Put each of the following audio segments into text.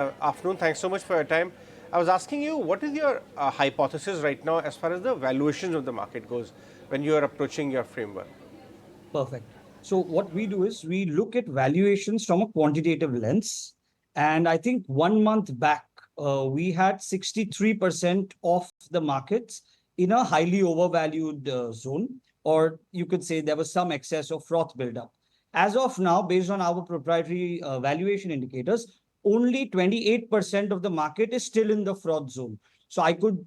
Afternoon. Thanks so much for your time. I was asking you, what is your hypothesis right now as far as the valuations of the market goes when you are approaching your framework? Perfect. So what we do is we look at valuations from a quantitative lens. And I think 1 month back, we had 63% of the markets in a highly overvalued zone, or you could say there was some excess of froth buildup. As of now, based on our proprietary valuation indicators, only 28% of the market is still in the froth zone. So I could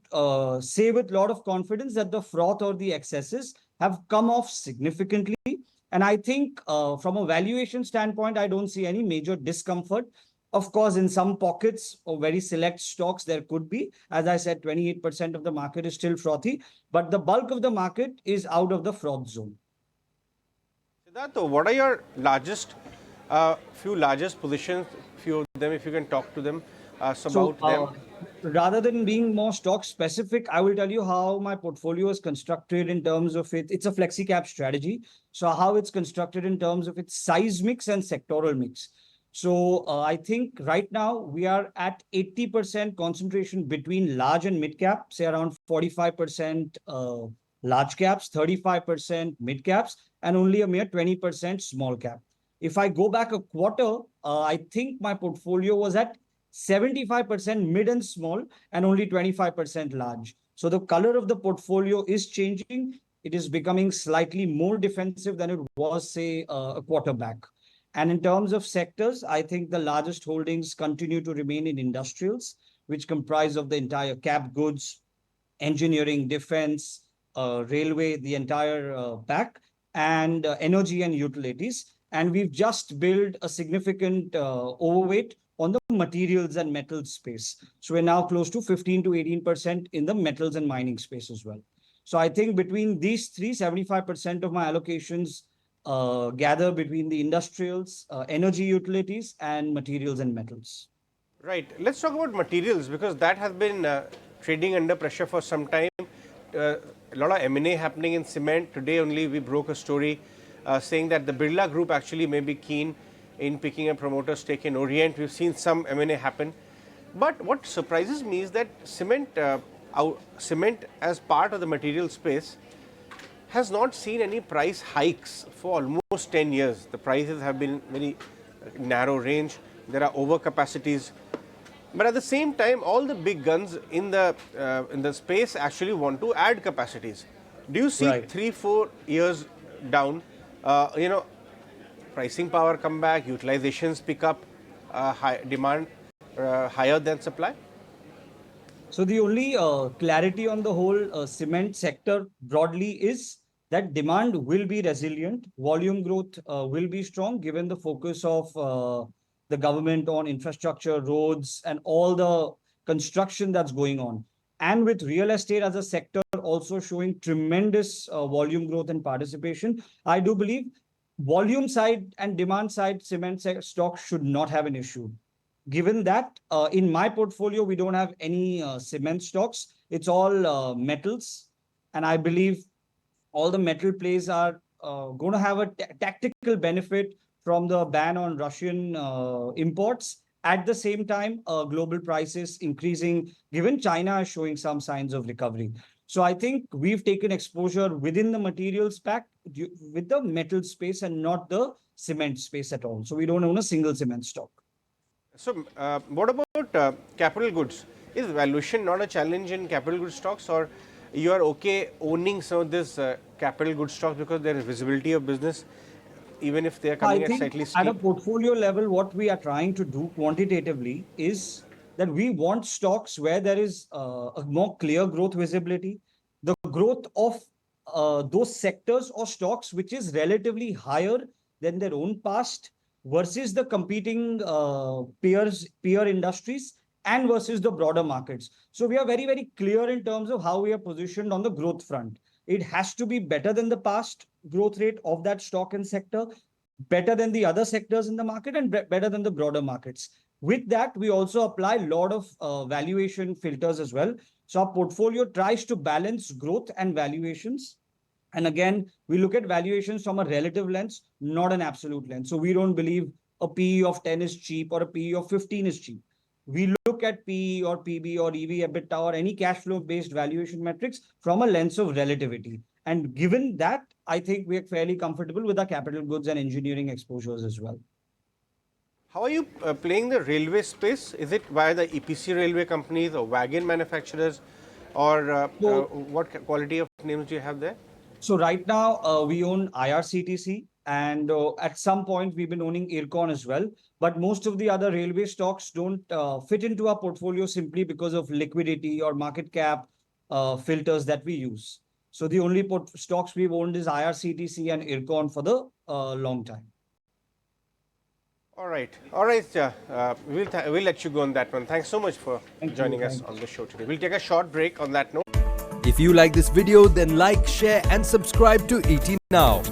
say with a lot of confidence that the froth or the excesses have come off significantly. And I think from a valuation standpoint, I don't see any major discomfort. Of course, in some pockets or very select stocks, there could be. As I said, 28% of the market is still frothy, but the bulk of the market is out of the froth zone. Siddharth, what are your few largest positions, few of them, if you can talk to them, So about them? rather than being more stock specific, I will tell you how my portfolio is constructed in terms of it. It's a flexi cap strategy. So how it's constructed in terms of its size mix and sectoral mix. So I think right now we are at 80% concentration between large and mid cap, say around 45% large caps, 35% mid caps, and only a mere 20% small cap. If I go back a quarter, I think my portfolio was at 75% mid and small and only 25% large. So the color of the portfolio is changing. It is becoming slightly more defensive than it was, say, a quarter back. And in terms of sectors, I think the largest holdings continue to remain in industrials, which comprise of the entire cap goods, engineering, defense, railway, the entire pack, and energy and utilities. And we've just built a significant overweight on the materials and metals space. So we're now close to 15 to 18% in the metals and mining space as well. So I think between these three, 75% of my allocations gather between the industrials, energy utilities, and materials and metals. Right. Let's talk about materials because that has been trading under pressure for some time. A lot of M&A happening in cement. Today only we broke a story saying that the Birla Group actually may be keen in picking a promoter stake in Orient. We've seen some M&A happen. But what surprises me is that cement as part of the material space has not seen any price hikes for almost 10 years. The prices have been very narrow range. There are overcapacities. But at the same time, all the big guns in the space actually want to add capacities. Do you see Right. 3-4 years down, pricing power come back, utilizations pick up, demand higher than supply? So the only clarity on the whole cement sector broadly is that demand will be resilient, volume growth will be strong given the focus of the government on infrastructure, roads, and all the construction that's going on. And with real estate as a sector also showing tremendous volume growth and participation, I do believe volume side and demand side cement stock should not have an issue. Given that in my portfolio, we don't have any cement stocks. It's all metals. And I believe all the metal plays are going to have a tactical benefit from the ban on Russian imports. At the same time, global prices increasing, given China is showing some signs of recovery. So I think we've taken exposure within the materials pack with the metal space and not the cement space at all. So we don't own a single cement stock. So, what about capital goods? Is valuation not a challenge in capital goods stocks, or you are okay owning some of this capital goods stocks because there is visibility of business, even if they are I coming at think slightly at a steep? portfolio level, what we are trying to do quantitatively is that we want stocks where there is a more clear growth visibility, the growth of those sectors or stocks which is relatively higher than their own past versus the competing peer industries and versus the broader markets. So we are very, very clear in terms of how we are positioned on the growth front. It has to be better than the past growth rate of that stock and sector, better than the other sectors in the market, and better than the broader markets. With that, we also apply a lot of valuation filters as well. So our portfolio tries to balance growth and valuations. And again, we look at valuations from a relative lens, not an absolute lens. So we don't believe a PE of 10 is cheap or a PE of 15 is cheap. we look at PE or PB or EV, EBITDA or any cash flow based valuation metrics from a lens of relativity. And given that, I think we are fairly comfortable with our capital goods and engineering exposures as well. How are you playing the railway space? Is it via the EPC railway companies or wagon manufacturers, or what quality of names do you have there? So right now we own IRCTC, and at some point we've been owning Ircon as well. But most of the other railway stocks don't fit into our portfolio simply because of liquidity or market cap filters that we use. So the only stocks we've owned is IRCTC and Ircon for the long time. All right. We'll let you go on that one. Thanks so much for joining us on the show today. We'll take a short break on that note. If you like this video, then like, share and subscribe to ET Now.